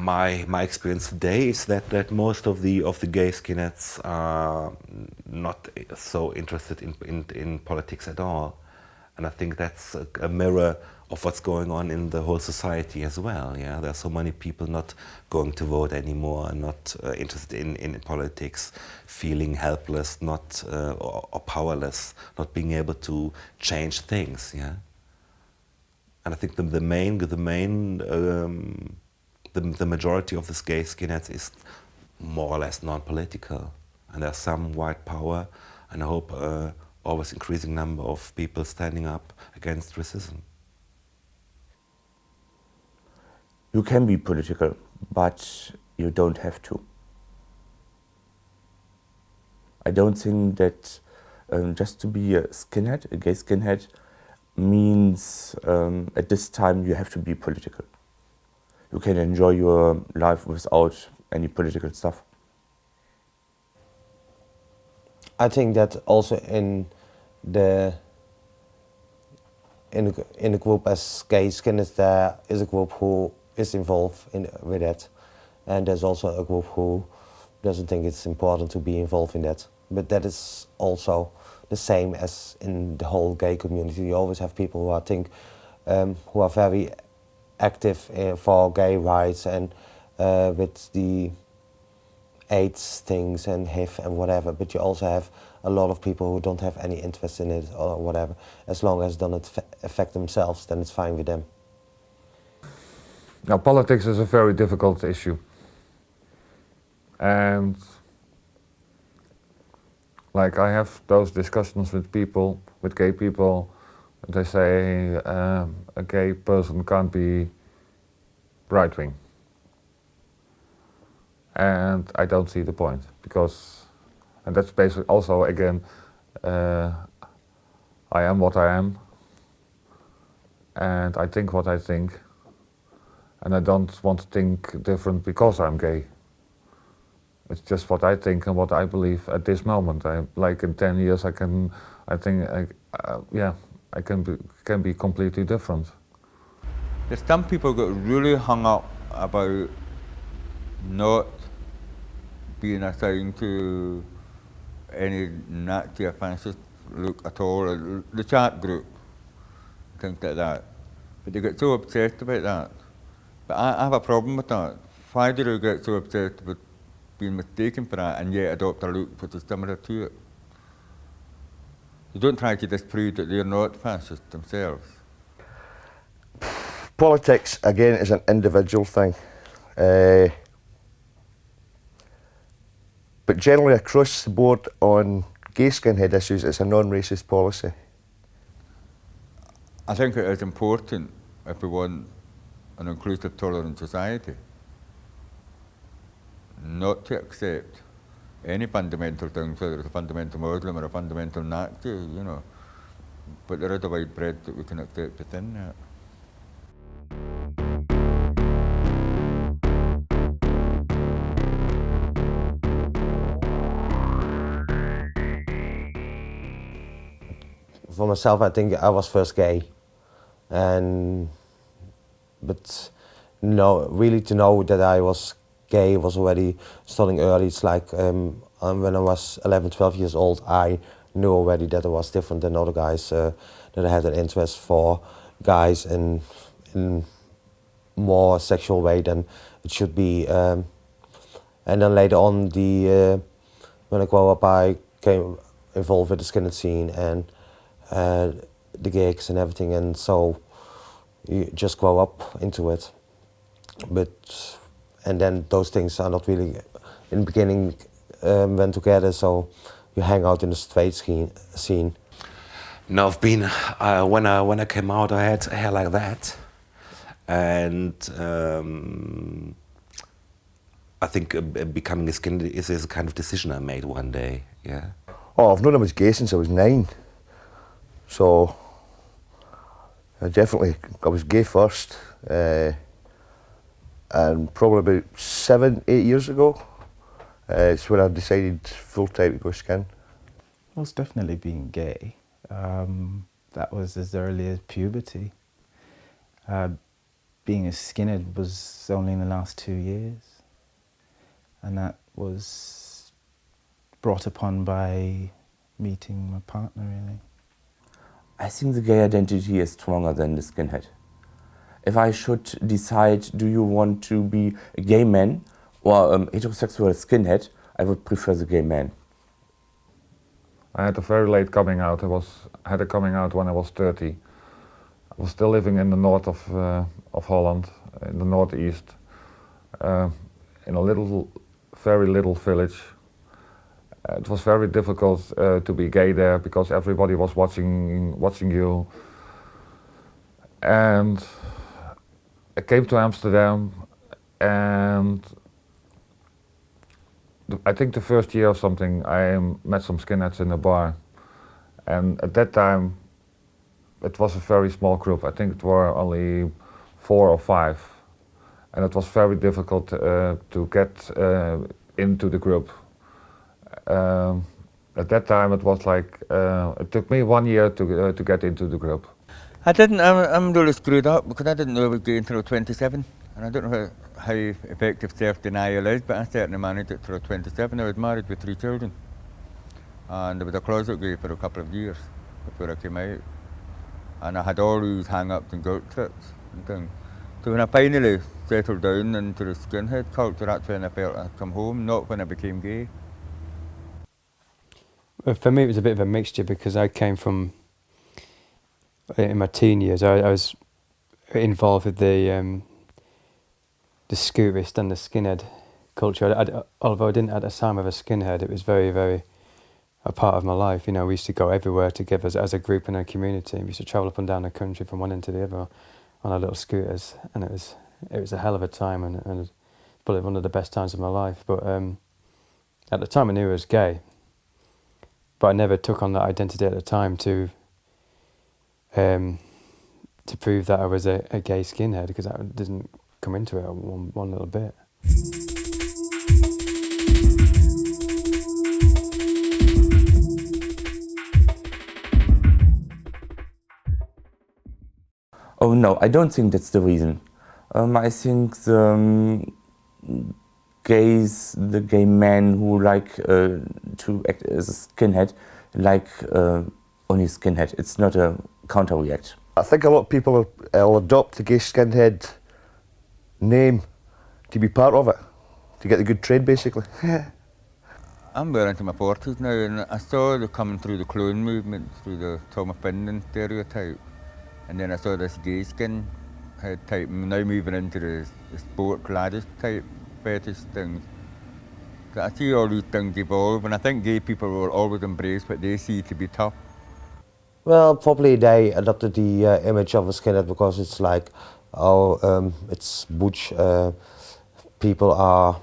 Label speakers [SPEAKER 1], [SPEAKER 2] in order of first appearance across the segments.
[SPEAKER 1] my experience today is that most of the gay skinheads are not so interested in politics at all, and I think that's a mirror of what's going on in the whole society as well. Yeah, there are so many people not going to vote anymore, not interested in politics, feeling helpless, not or powerless, not being able to change things. Yeah, and I think the majority of the gay skinheads is more or less non-political, and there's some white power, and I hope always increasing number of people standing up against racism.
[SPEAKER 2] You can be political, but you don't have to. I don't think that just to be a skinhead, a gay skinhead, means at this time you have to be political. You can enjoy your life without any political stuff.
[SPEAKER 3] I think that also in the group as gay skinheads, there is a group who is involved with that, and there's also a group who doesn't think it's important to be involved in that. But that is also the same as in the whole gay community. You always have people who who are very active for gay rights and with the AIDS things and HIV and whatever, but you also have a lot of people who don't have any interest in it or whatever. As long as it doesn't affect themselves, then it's fine with them.
[SPEAKER 4] Now, politics is a very difficult issue, and like I have those discussions with people, with gay people. They say a gay person can't be right-wing. And I don't see the point, because, and that's basically also, again, I am what I am, and I think what I think, and I don't want to think different because I'm gay. It's just what I think and what I believe at this moment. Like in 10 years, I can be completely different.
[SPEAKER 5] There's some people got really hung up about not being assigned to any Nazi or fascist look at all, or the chat group, things like that. But they get so obsessed about that. But I have a problem with that. Why do they get so obsessed with being mistaken for that and yet adopt a look which is similar to it? They don't try to disprove that they're not fascist themselves.
[SPEAKER 2] Politics, again, is an individual thing. But generally across the board on gay skinhead issues, it's a non-racist policy.
[SPEAKER 5] I think it is important if we want an inclusive, tolerant society not to accept any fundamental things, whether it's a fundamental Muslim or a fundamental Nazi, you know. But there is a wide breadth that we can accept within that.
[SPEAKER 3] For myself, I think I was first gay, but no, really to know that I was gay was already starting early. It's like when I was 11, 12 years old, I knew already that I was different than other guys, that I had an interest for guys in more sexual way than it should be. And then later on, when I grew up, I came involved with the skinhead scene and the gigs and everything, and so you just grow up into it. And then those things are not really, in the beginning, went together, so you hang out in the straight scene.
[SPEAKER 1] No, I've been, when I came out, I had hair like that, and I think becoming a skinhead is a kind of decision I made one day, yeah.
[SPEAKER 2] Oh, I've known I was gay since I was 9. So, I was gay first, and probably about 7, 8 years ago, it's when I decided full-time to go skin.
[SPEAKER 6] Most definitely being gay. That was as early as puberty. being a skinhead was only in the last 2 years, and that was brought upon by meeting my partner, really.
[SPEAKER 2] I think the gay identity is stronger than the skinhead. If I should decide, do you want to be a gay man or a heterosexual skinhead, I would prefer the gay man.
[SPEAKER 4] I had a very late coming out. I had a coming out when I was 30. I was still living in the north of Holland, in the northeast, in a very little village. It was very difficult to be gay there because everybody was watching you. And I came to Amsterdam, and I think the first year or something, I met some skinheads in a bar. And at that time, it was a very small group. I think it were only 4 or 5. And it was very difficult to get into the group. At that time, it was like, it took me 1 year to get into the group.
[SPEAKER 5] I'm really screwed up because I didn't know I was gay until I was 27. And I don't know how effective self-denial is, but I certainly managed it till I was 27. I was married with 3 children. And I was a closet gay for a couple of years before I came out. And I had all these hang-ups and guilt trips and things. So when I finally settled down into the skinhead culture, that's when I felt I'd come home, not when I became gay.
[SPEAKER 7] Well, for me, it was a bit of a mixture because I came from, in my teen years, I was involved with the scootist and the skinhead culture. Although I didn't at the time have a skinhead, it was very, very a part of my life. You know, we used to go everywhere together as a group and a community. We used to travel up and down the country from one end to the other on our little scooters, and it was a hell of a time and probably one of the best times of my life. But at the time, I knew I was gay, but I never took on that identity at the time to prove that I was a gay skinhead, because I didn't come into it one little bit.
[SPEAKER 2] Oh no, I don't think that's the reason. I think the the gay men who like to act as a skinhead, like only skinhead. It's not a counter-react.
[SPEAKER 8] I think a lot of people will adopt the gay skinhead name to be part of it, to get the good trade basically.
[SPEAKER 5] I'm well into my 40s now, and I saw the coming through the clone movement, through the Thomas Finland stereotype, and then I saw this gay skinhead type, now moving into the sport gladys type fetish things. So I see all these things evolve, and I think gay people will always embrace what they see to be tough.
[SPEAKER 3] Well, probably they adopted the image of a skinhead because it's like, oh, it's butch. People are,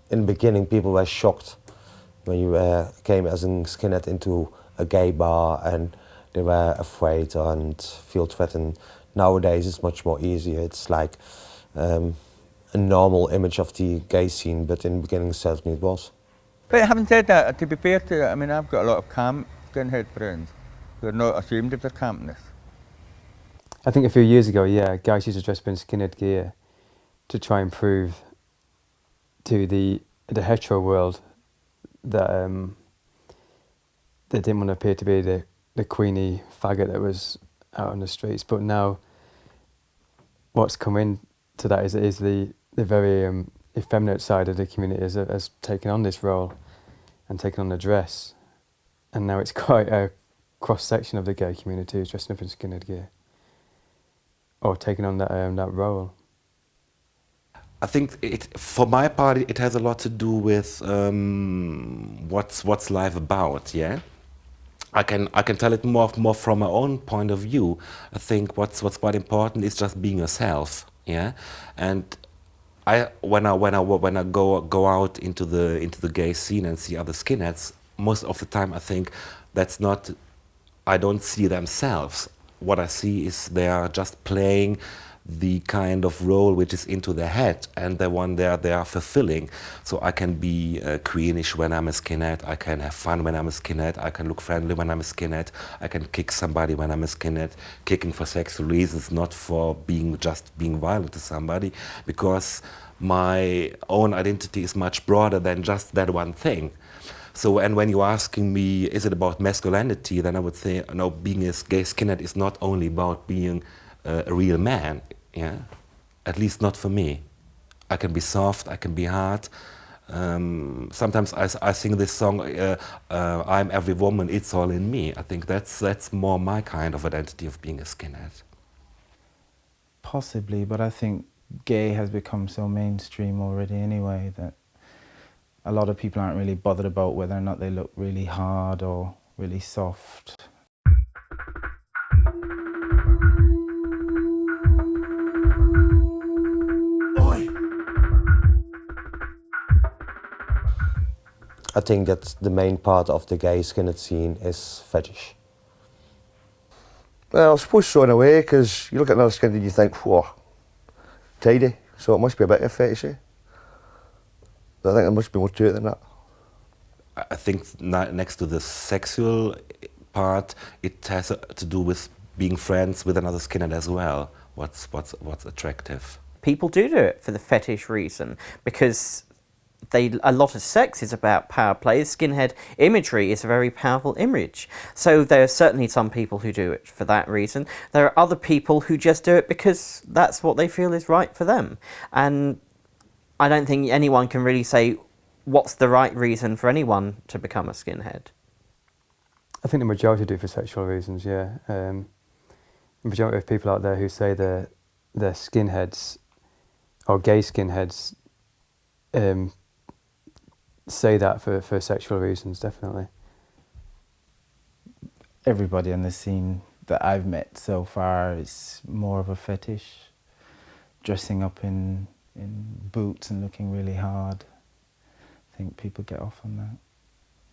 [SPEAKER 3] in the beginning, people were shocked when you came as a skinhead into a gay bar, and they were afraid and feel threatened. Nowadays, it's much more easier. It's like a normal image of the gay scene, but in the beginning, certainly it was.
[SPEAKER 5] But having said that, to be fair to it, I mean, I've got a lot of camp skinhead friends who are not ashamed of their campness.
[SPEAKER 7] I think a few years ago, yeah, guys used to dress up in skinhead gear to try and prove to the hetero world that they didn't want to appear to be the queenie faggot that was out on the streets. But now, what's come into that is the very effeminate side of the community has taken on this role and taken on the dress, and now it's quite a cross section of the gay community who's dressing up in skinhead gear or taking on that role.
[SPEAKER 1] I think for my part, it has a lot to do with what's life about. Yeah, I can tell it more from my own point of view. I think what's quite important is just being yourself. Yeah, and when I go out into the gay scene and see other skinheads, most of the time I think that's not. I don't see themselves. What I see is they are just playing the kind of role which is into their head and the one they are fulfilling. So I can be queenish when I'm a skinhead, I can have fun when I'm a skinhead, I can look friendly when I'm a skinhead, I can kick somebody when I'm a skinhead, kicking for sexual reasons, not for just being violent to somebody, because my own identity is much broader than just that one thing. So, and when you're asking me, is it about masculinity, then I would say, no, being a gay skinhead is not only about being a real man, yeah? At least not for me. I can be soft, I can be hard. Sometimes I sing this song, I'm every woman, it's all in me. I think that's more my kind of identity of being a skinhead.
[SPEAKER 6] Possibly, but I think gay has become so mainstream already anyway that a lot of people aren't really bothered about whether or not they look really hard or really soft.
[SPEAKER 3] I think that the main part of the gay skinhead scene is fetish.
[SPEAKER 8] Well, I suppose so in a way, because you look at another skinhead and you think, whoa, tidy, so it must be a bit of a fetish, eh? But I think there must be more to it than that.
[SPEAKER 1] I think next to the sexual part, it has to do with being friends with another skinhead as well. What's attractive?
[SPEAKER 9] People do it for the fetish reason, because a lot of sex is about power play. Skinhead imagery is a very powerful image. So there are certainly some people who do it for that reason. There are other people who just do it because that's what they feel is right for them. And I don't think anyone can really say what's the right reason for anyone to become a skinhead.
[SPEAKER 7] I think the majority do it for sexual reasons, yeah. The majority of people out there who say they're skinheads or gay skinheads say that for sexual reasons, definitely.
[SPEAKER 6] Everybody in the scene that I've met so far is more of a fetish. Dressing up in boots and looking really hard. I think people get off on that.